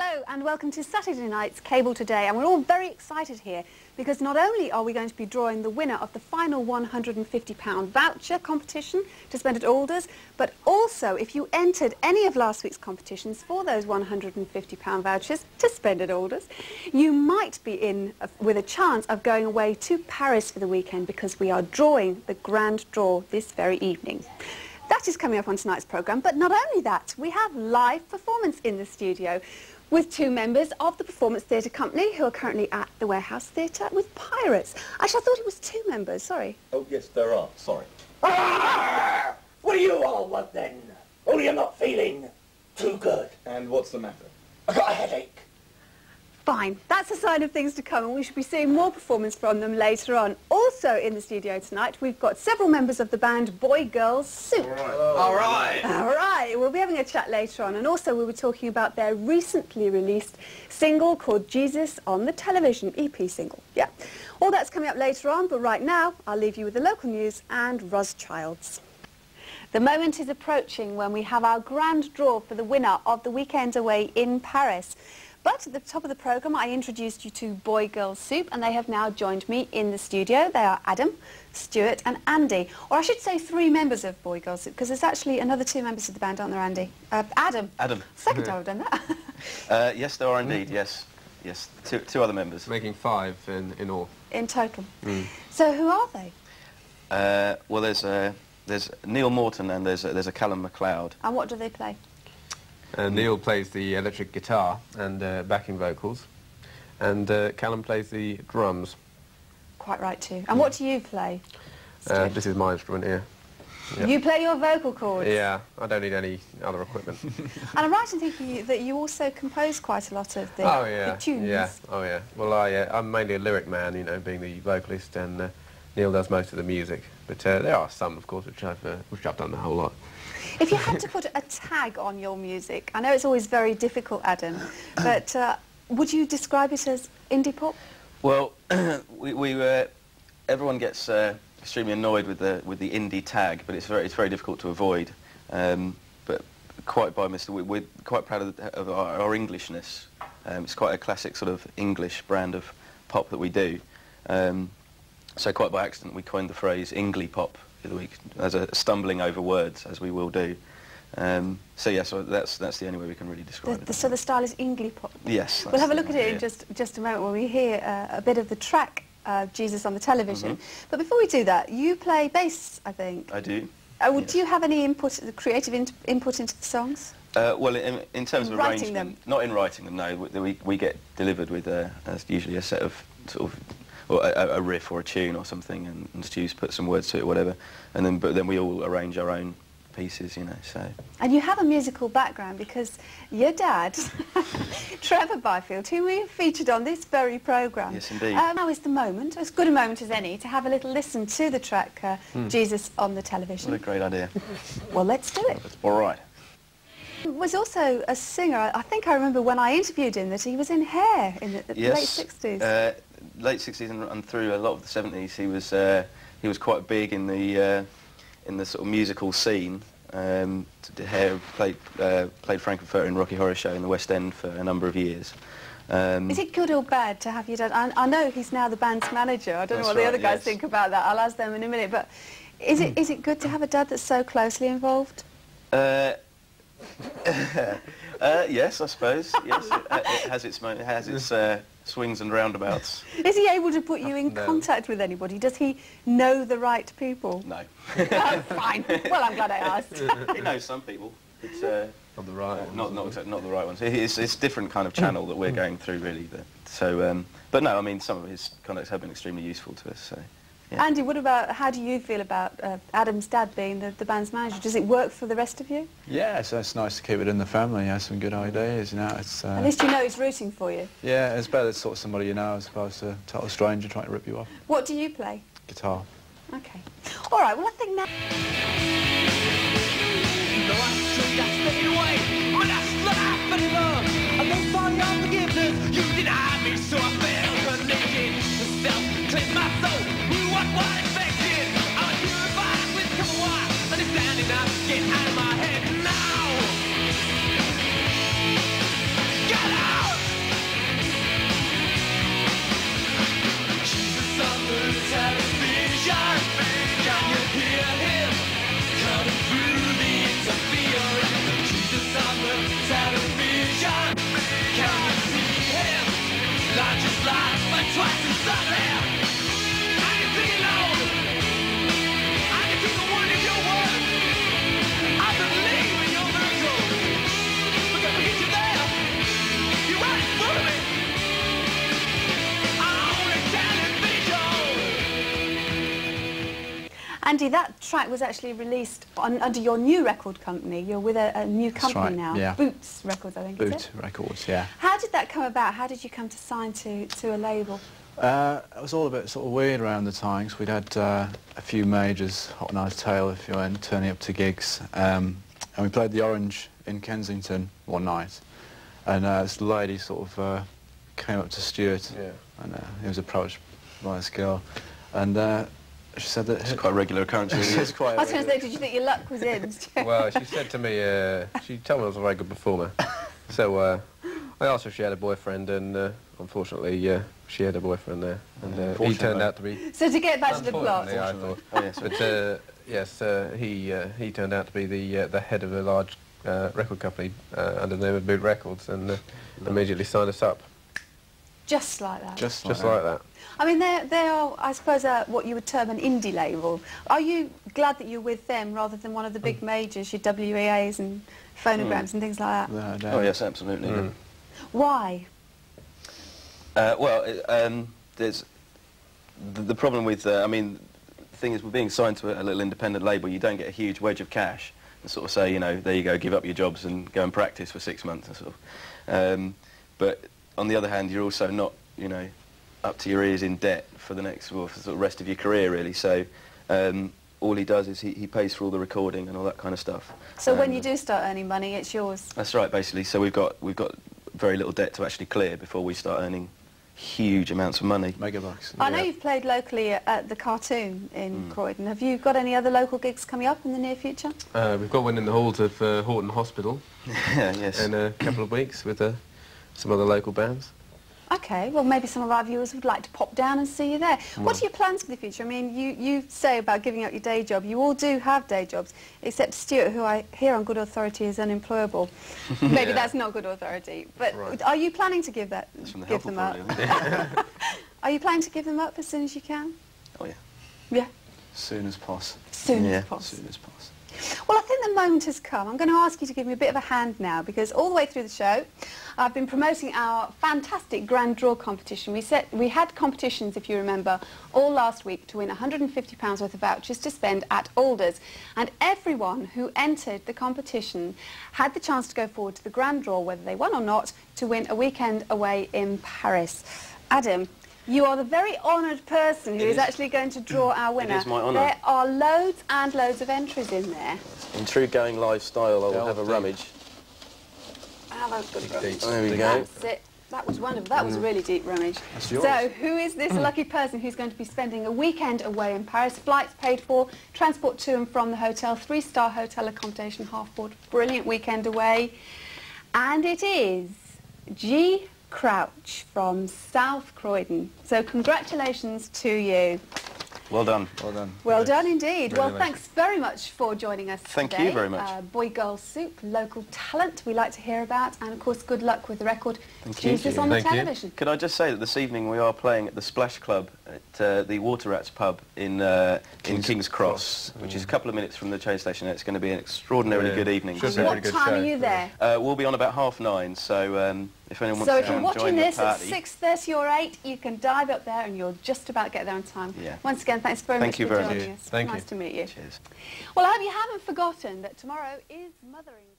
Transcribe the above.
Hello and welcome to Saturday night's Cable Today, and we're all very excited here because not only are we going to be drawing the winner of the final £150 voucher competition to spend at Alders, but also if you entered any of last week's competitions for those £150 vouchers to spend at Alders, you might be in with a chance of going away to Paris for the weekend because we are drawing the grand draw this very evening. That is coming up on tonight's programme, but not only that, we have live performance in the studio with two members of the Performance Theatre Company who are currently at the Warehouse Theatre with Pirates. Actually, I thought it was two members, sorry. Oh, yes, there are, sorry. Ah! What do you all want then? Only I'm not feeling too good. And what's the matter? I've got a headache. Fine, that's a sign of things to come, and we should be seeing more performance from them later on. Also in the studio tonight, we've got several members of the band Boy Girls Soup. All right. All right, we'll be having a chat later on, and also we were talking about their recently released single called Jesus on the Television, EP single. Yeah, all that's coming up later on, but right now I'll leave you with the local news and Ros Childs. The moment is approaching when we have our grand draw for the winner of the weekend away in Paris. But at the top of the programme, I introduced you to Boy Girls Soup, and they have now joined me in the studio. They are Adam, Stuart and Andy. Or I should say three members of Boy Girls Soup, because there's actually another two members of the band, aren't there, Andy? Adam. Adam. Second time I've done that. Yes, there are indeed, yes. Yes, two other members. Making five in all. In total. So who are they? Well, there's Neil Morton and there's a Callum MacLeod. And what do they play? Neil plays the electric guitar and backing vocals, and Callum plays the drums. Quite right too. And what do you play? This is my instrument here. Yep. You play your vocal cords? Yeah, I don't need any other equipment. And I'm right in thinking that you also compose quite a lot of the, the tunes. Yeah, oh yeah. Well, I'm mainly a lyric man, you know, being the vocalist, and Neil does most of the music. But there are some, of course, which I've done a whole lot. If you had to put a tag on your music, I know it's always very difficult, Adam, but would you describe it as indie pop? Well, everyone gets extremely annoyed with the indie tag, but it's very difficult to avoid. But quite by mistake, we're quite proud of our Englishness. It's quite a classic sort of English brand of pop that we do. So quite by accident, we coined the phrase "Ingly pop" for the week as a stumbling over words, as we will do. So yeah, so that's the only way we can really describe it. So the style is Ingly pop. Yes. We'll have a look at it in just a moment when we hear a bit of the track Jesus on the Television. But before we do that, you play bass, I think. I do. Yes. Do you have any creative input into the songs? Well, in terms of writing arrangement, them? not in writing them. No, we get delivered with usually a set of sort of. Or a riff or a tune or something, and Stu's put some words to it, whatever, but then we all arrange our own pieces, you know. So. And you have a musical background because your dad, Trevor Byfield, who we have featured on this very programme. Yes, indeed. Now is the moment, as good a moment as any, to have a little listen to the track Jesus on the Television. What a great idea. Well, let's do it. All right. He was also a singer. I think I remember when I interviewed him that he was in Hair in the late 60s. Late 60s and through a lot of the 70s, he was quite big in the sort of musical scene. Hair played Frankenfurter in Rocky Horror Show in the West End for a number of years. Is it good or bad to have your dad? I know he's now the band's manager. I don't know what the other guys think about that. I'll ask them in a minute. But is it good to have a dad that's so closely involved? Yes, I suppose. Yes, it has its swings and roundabouts. Is he able to put you in contact with anybody? Does he know the right people? No. Oh, fine. Well, I'm glad I asked. He knows some people. It's not the right ones. Not the right ones. It's a different kind of channel that we're going through, really. So, but no, I mean, some of his contacts have been extremely useful to us. So. Yeah. Andy, how do you feel about Adam's dad being the band's manager? Does it work for the rest of you? Yeah, so it's nice to keep it in the family. He has some good ideas, you know. At least you know he's rooting for you. Yeah, it's better to sort of somebody you know as opposed to a total stranger trying to rip you off. What do you play? Guitar. Okay. All right, well, I think now... Get out! Andy, that track was actually released under your new record company. You're with a new company right, now, yeah. Boots Records, I think, is Boot it? Records, yeah. How did that come about? How did you come to sign to a label? It was all a bit sort of weird around the time, 'cause we'd had a few majors, Hot and I's Tail, if you went, turning up to gigs. And we played the Orange in Kensington one night. And this lady sort of came up to Stuart, and he was approached by this girl. And she said that... It's quite a regular occurrence. It's quite I was going to say, did you think your luck was in? Well, she said to me, she told me I was a very good performer. So I asked her if she had a boyfriend, and unfortunately she had a boyfriend there. And he turned out to be... So to get back to the plot. I thought. Oh, yes. But yes, he turned out to be the head of a large record company under the name of Boot Records, and immediately signed us up. Just like that. Just Like that. I mean, they are, I suppose, what you would term an indie label. Are you glad that you're with them rather than one of the big majors, your WEAs and phonograms and things like that? No, Oh, yes, absolutely. Why? Well, there's the problem with, I mean, the thing is, with being signed to a little independent label, you don't get a huge wedge of cash and sort of say, you know, there you go, give up your jobs and go and practice for 6 months and sort of. But on the other hand, you're also not, you know, up to your ears in debt for the next, well, for the sort of rest of your career, really. So all he does is he pays for all the recording and all that kind of stuff. So when you do start earning money, it's yours? That's right, basically. So we've got very little debt to actually clear before we start earning huge amounts of money. Megabucks. I know you've played locally at the Cartoon in Croydon. Have you got any other local gigs coming up in the near future? We've got one in the halls of Horton Hospital Yes. in a couple of weeks with some other local bands. Okay, well maybe some of our viewers would like to pop down and see you there. What are your plans for the future? I mean, you say about giving up your day job. You all do have day jobs, except Stuart, who I hear on good authority is unemployable. Maybe that's not good authority. But are you planning to give them up? Are you planning to give them up as soon as you can? Oh, yeah. Yeah? As soon as possible. Soon Yeah. as possible. As soon as possible. Well, I think the moment has come. I'm going to ask you to give me a bit of a hand now, because all the way through the show, I've been promoting our fantastic grand draw competition. We had competitions, if you remember, all last week to win £150 worth of vouchers to spend at Alders. And everyone who entered the competition had the chance to go forward to the grand draw, whether they won or not, to win a weekend away in Paris. Adam, you are the very honoured person who is actually going to draw our winner. It is my honour. There are loads and loads of entries in there. In true Going Live style, I will have a rummage. Have a good rummage. There we go. That's it. That was wonderful. That was a really deep rummage. That's yours. So, who is this lucky person who's going to be spending a weekend away in Paris? Flights paid for, transport to and from the hotel, 3-star hotel accommodation, half board, brilliant weekend away. And it is G. Crouch from South Croydon. So congratulations to you. Well done. Well done. Well done indeed. Really Well, nice. thanks very much for joining us Thank today. you very much. Boy Girl Soup, local talent we like to hear about, and of course good luck with the record. Thank you. Jesus on the Thank you. television. Could I just say that this evening we are playing at the Splash Club at the Water Rats pub in King's Cross, which is a couple of minutes from the train station. It's going to be an extraordinarily good evening. Should be So, a What very good time show. are you there? we'll be on about 9:30, so if anyone wants So to if come you're and watching join the this at party... 6:30 or 8, you can dive up there and you'll just about get there on time. Yeah. Once again, thanks very Thank much you for very joining much. us. Thank nice you. to meet you. Cheers. Well, I hope you haven't forgotten that tomorrow is Mothering Day.